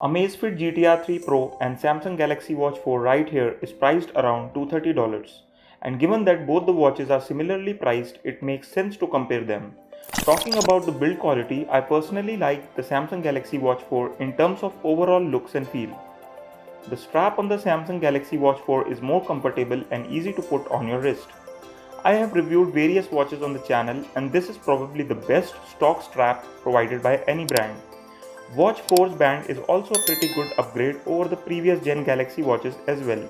Amazfit GTR 3 Pro and Samsung Galaxy Watch 4 right here is priced around $230. And given that both the watches are similarly priced, it makes sense to compare them. Talking about the build quality, I personally like the Samsung Galaxy Watch 4 in terms of overall looks and feel. The strap on the Samsung Galaxy Watch 4 is more comfortable and easy to put on your wrist. I have reviewed various watches on the channel and this is probably the best stock strap provided by any brand. Watch 4's band is also a pretty good upgrade over the previous gen Galaxy watches as well.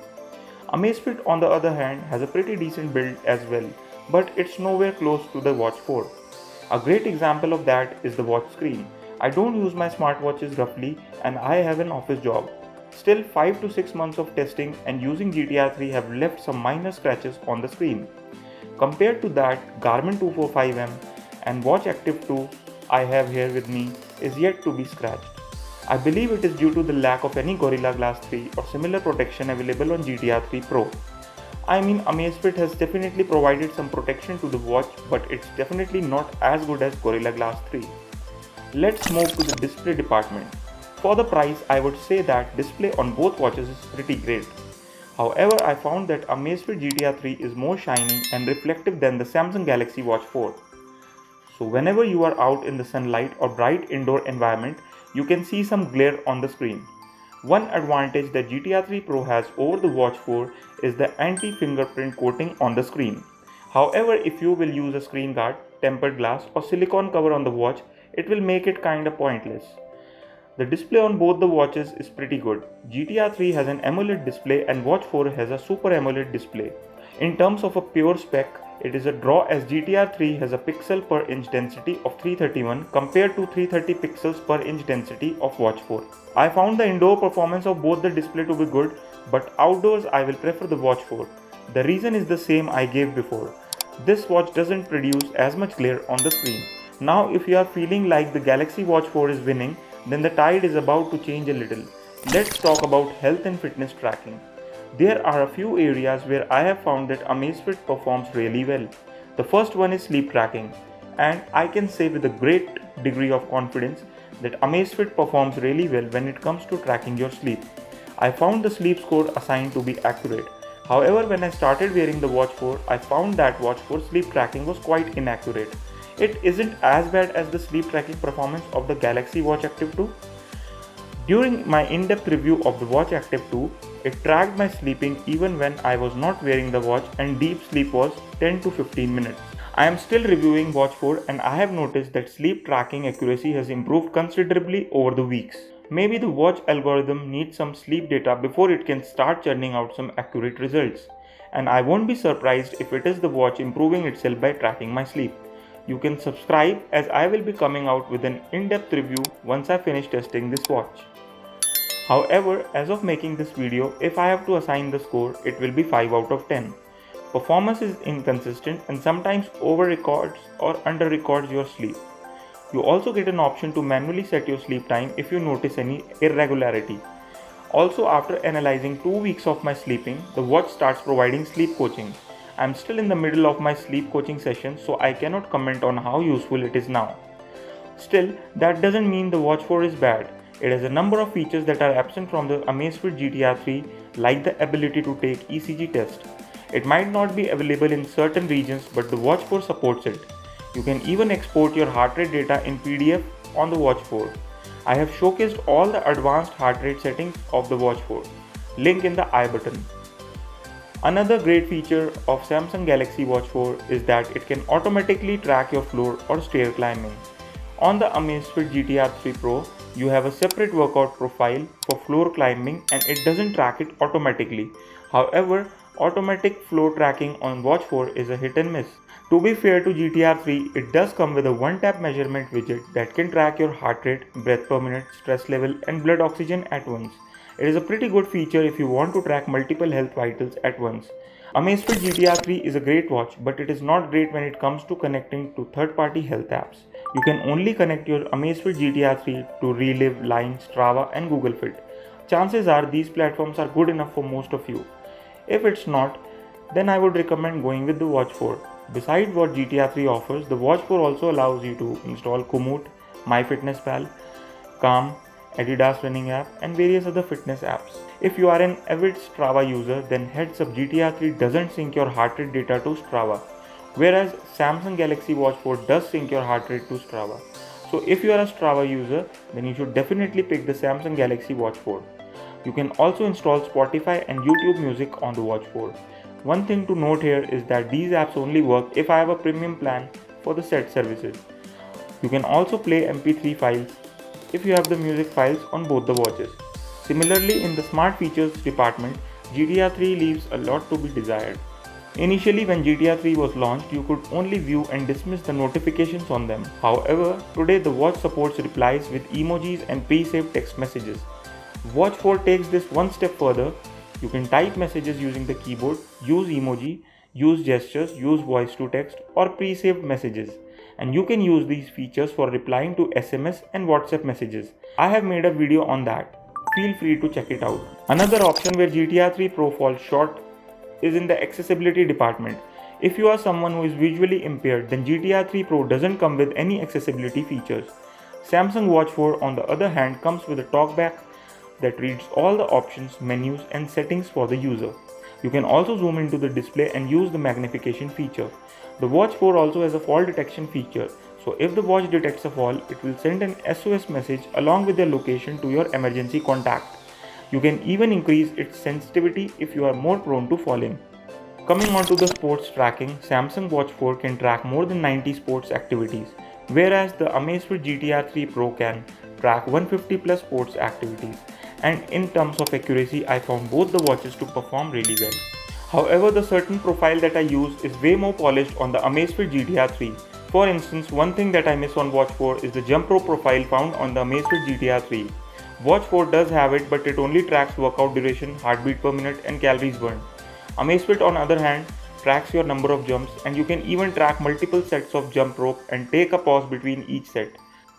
Amazfit on the other hand has a pretty decent build as well, but it's nowhere close to the Watch 4. A great example of that is the watch screen. I don't use my smartwatches roughly and I have an office job. Still 5 to 6 months of testing and using GTR 3 have left some minor scratches on the screen. Compared to that, Garmin 245M and Watch Active 2 I have here with me is yet to be scratched. I believe it is due to the lack of any Gorilla Glass 3 or similar protection available on GTR 3 Pro. I mean, Amazfit has definitely provided some protection to the watch, but it's definitely not as good as Gorilla Glass 3. Let's move to the display department. For the price, I would say that display on both watches is pretty great. However, I found that Amazfit GTR 3 is more shiny and reflective than the Samsung Galaxy Watch 4. So whenever you are out in the sunlight or bright indoor environment, you can see some glare on the screen. One advantage that GTR 3 Pro has over the Watch 4 is the anti-fingerprint coating on the screen. However, if you will use a screen guard, tempered glass or silicone cover on the watch, it will make it kinda pointless. The display on both the watches is pretty good. GTR 3 has an AMOLED display and Watch 4 has a Super AMOLED display. In terms of a pure spec, it is a draw as GTR 3 has a pixel per inch density of 331 compared to 330 pixels per inch density of Watch 4. I found the indoor performance of both the display to be good, but outdoors I will prefer the Watch 4. The reason is the same I gave before. This watch doesn't produce as much glare on the screen. Now if you are feeling like the Galaxy Watch 4 is winning, then the tide is about to change a little. Let's talk about health and fitness tracking. There are a few areas where I have found that Amazfit performs really well. The first one is sleep tracking, and I can say with a great degree of confidence that Amazfit performs really well when it comes to tracking your sleep. I found the sleep score assigned to be accurate. However, when I started wearing the Watch 4, I found that Watch 4 sleep tracking was quite inaccurate. It isn't as bad as the sleep tracking performance of the Galaxy Watch Active 2. During my in-depth review of the Watch Active 2, it tracked my sleeping even when I was not wearing the watch and deep sleep was 10 to 15 minutes. I am still reviewing Watch 4 and I have noticed that sleep tracking accuracy has improved considerably over the weeks. Maybe the watch algorithm needs some sleep data before it can start churning out some accurate results. And I won't be surprised if it is the watch improving itself by tracking my sleep. You can subscribe as I will be coming out with an in-depth review once I finish testing this watch. However, as of making this video, if I have to assign the score, it will be 5 out of 10. Performance is inconsistent and sometimes over records or under records your sleep. You also get an option to manually set your sleep time if you notice any irregularity. Also, after analyzing 2 weeks of my sleeping, the watch starts providing sleep coaching. I am still in the middle of my sleep coaching session, so I cannot comment on how useful it is now. Still, that doesn't mean the Watch 4 is bad. It has a number of features that are absent from the Amazfit GTR 3, like the ability to take ECG test. It might not be available in certain regions, but the Watch 4 supports it. You can even export your heart rate data in PDF on the Watch 4. I have showcased all the advanced heart rate settings of the Watch 4. Link in the I button. Another great feature of Samsung Galaxy Watch 4 is that it can automatically track your floor or stair climbing. On the Amazfit GTR 3 Pro, you have a separate workout profile for floor climbing and it doesn't track it automatically. However, automatic floor tracking on Watch 4 is a hit and miss. To be fair to GTR 3, it does come with a one-tap measurement widget that can track your heart rate, breath per minute, stress level and blood oxygen at once. It is a pretty good feature if you want to track multiple health vitals at once. Amazfit GTR 3 is a great watch, but it is not great when it comes to connecting to third-party health apps. You can only connect your Amazfit GTR 3 to Relive, Line, Strava and Google Fit. Chances are these platforms are good enough for most of you. If it's not, then I would recommend going with the Watch 4. Besides what GTR 3 offers, the Watch 4 also allows you to install Komoot, MyFitnessPal, Calm, Adidas running app, and various other fitness apps. If you are an avid Strava user, then heads up, GTR 3 doesn't sync your heart rate data to Strava, whereas Samsung Galaxy Watch 4 does sync your heart rate to Strava. So if you are a Strava user, then you should definitely pick the Samsung Galaxy Watch 4. You can also install Spotify and YouTube Music on the Watch 4. One thing to note here is that these apps only work if I have a premium plan for the said services. You can also play MP3 files if you have the music files on both the watches. Similarly, in the smart features department, GTR 3 leaves a lot to be desired. Initially, when GTR 3 was launched, you could only view and dismiss the notifications on them. However, today the watch supports replies with emojis and pre-saved text messages. Watch 4 takes this one step further. You can type messages using the keyboard, use emoji, use gestures, use voice to text or pre-saved messages. And you can use these features for replying to SMS and WhatsApp messages. I have made a video on that. Feel free to check it out. Another option where GTR 3 Pro falls short is in the accessibility department. If you are someone who is visually impaired, then GTR 3 Pro doesn't come with any accessibility features. Samsung Watch 4 on the other hand comes with a talkback that reads all the options, menus and settings for the user. You can also zoom into the display and use the magnification feature. The Watch 4 also has a fall detection feature, so if the watch detects a fall, it will send an SOS message along with the location to your emergency contact. You can even increase its sensitivity if you are more prone to falling. Coming on to the sports tracking, Samsung Watch 4 can track more than 90 sports activities, whereas the Amazfit GTR 3 Pro can track 150 plus sports activities. And in terms of accuracy, I found both the watches to perform really well. However, the certain profile that I use is way more polished on the Amazfit GTR 3. For instance, one thing that I miss on Watch 4 is the jump rope profile found on the Amazfit GTR 3. Watch 4 does have it, but it only tracks workout duration, heartbeat per minute and calories burned. Amazfit on the other hand tracks your number of jumps, and you can even track multiple sets of jump rope and take a pause between each set.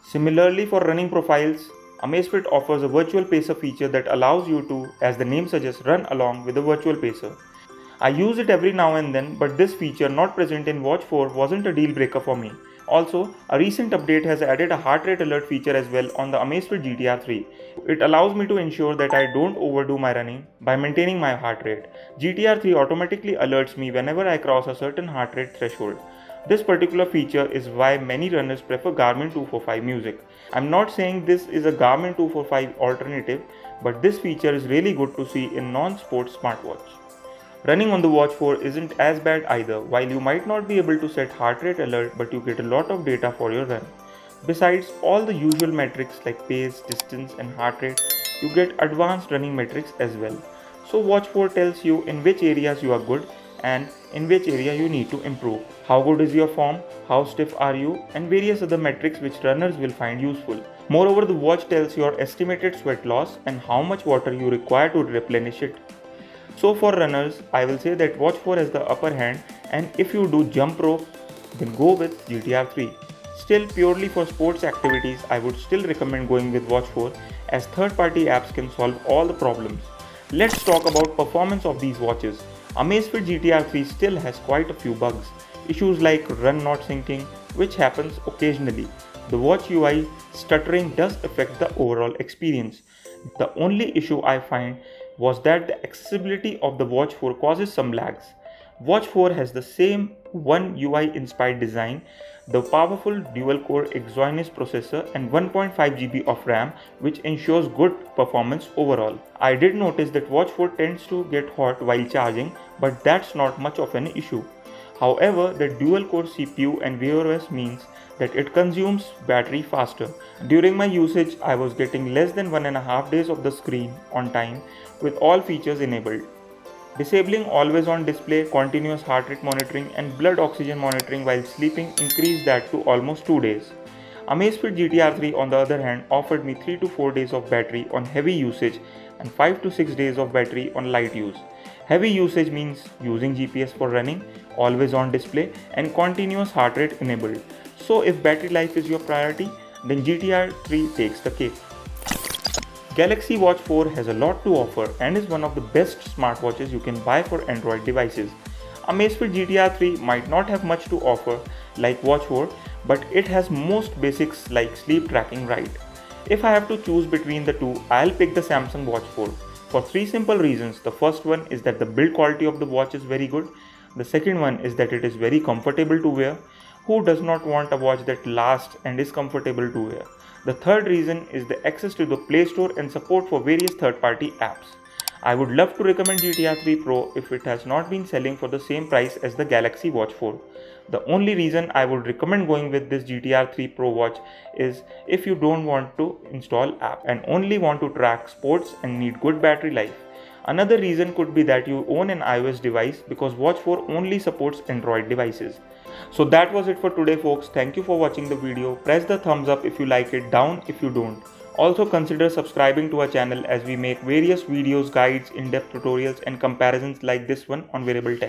Similarly, for running profiles, Amazfit offers a virtual pacer feature that allows you to, as the name suggests, run along with a virtual pacer. I use it every now and then, but this feature not present in Watch 4 wasn't a deal breaker for me. Also, a recent update has added a heart rate alert feature as well on the Amazfit GTR 3. It allows me to ensure that I don't overdo my running by maintaining my heart rate. GTR 3 automatically alerts me whenever I cross a certain heart rate threshold. This particular feature is why many runners prefer Garmin 245 Music. I'm not saying this is a Garmin 245 alternative, but this feature is really good to see in non-sports smartwatch. Running on the Watch 4 isn't as bad either. While you might not be able to set heart rate alert, but you get a lot of data for your run. Besides all the usual metrics like pace, distance and heart rate, you get advanced running metrics as well. So Watch 4 tells you in which areas you are good and in which area you need to improve. How good is your form, how stiff are you, and various other metrics which runners will find useful. Moreover, the watch tells your estimated sweat loss and how much water you require to replenish it. So for runners, I will say that Watch 4 has the upper hand, and if you do jump rope, then go with GTR 3. Still, purely for sports activities, I would still recommend going with Watch 4 as third-party apps can solve all the problems. Let's talk about performance of these watches. Amazfit GTR 3 still has quite a few bugs. Issues like run not syncing, which happens occasionally. The watch UI stuttering does affect the overall experience. The only issue I find was that the accessibility of the Watch 4 causes some lags. Watch 4 has the same One UI inspired design, the powerful dual-core Exynos processor and 1.5 GB of RAM, which ensures good performance overall. I did notice that Watch 4 tends to get hot while charging, but that's not much of an issue. However, the dual-core CPU and Wear OS means that it consumes battery faster. During my usage, I was getting less than 1.5 days of the screen on time with all features enabled. Disabling always on display, continuous heart rate monitoring and blood oxygen monitoring while sleeping increased that to almost 2 days. Amazfit GTR 3 on the other hand offered me 3 to 4 days of battery on heavy usage and 5 to 6 days of battery on light use. Heavy usage means using GPS for running, always on display and continuous heart rate enabled. So if battery life is your priority, then GTR 3 takes the cake. Galaxy Watch 4 has a lot to offer and is one of the best smartwatches you can buy for Android devices. Amazfit GTR 3 might not have much to offer like Watch 4, but it has most basics like sleep tracking right. If I have to choose between the two, I'll pick the Samsung Watch 4 for three simple reasons. The first one is that the build quality of the watch is very good. The second one is that it is very comfortable to wear. Who does not want a watch that lasts and is comfortable to wear? The third reason is the access to the Play Store and support for various third-party apps. I would love to recommend GTR 3 Pro if it has not been selling for the same price as the Galaxy Watch 4. The only reason I would recommend going with this GTR 3 Pro watch is if you don't want to install app and only want to track sports and need good battery life. Another reason could be that you own an iOS device because Watch 4 only supports Android devices. So that was it for today folks. Thank you for watching the video. Press the thumbs up if you like it, down if you don't. Also consider subscribing to our channel as we make various videos, guides, in-depth tutorials and comparisons like this one on wearable tech.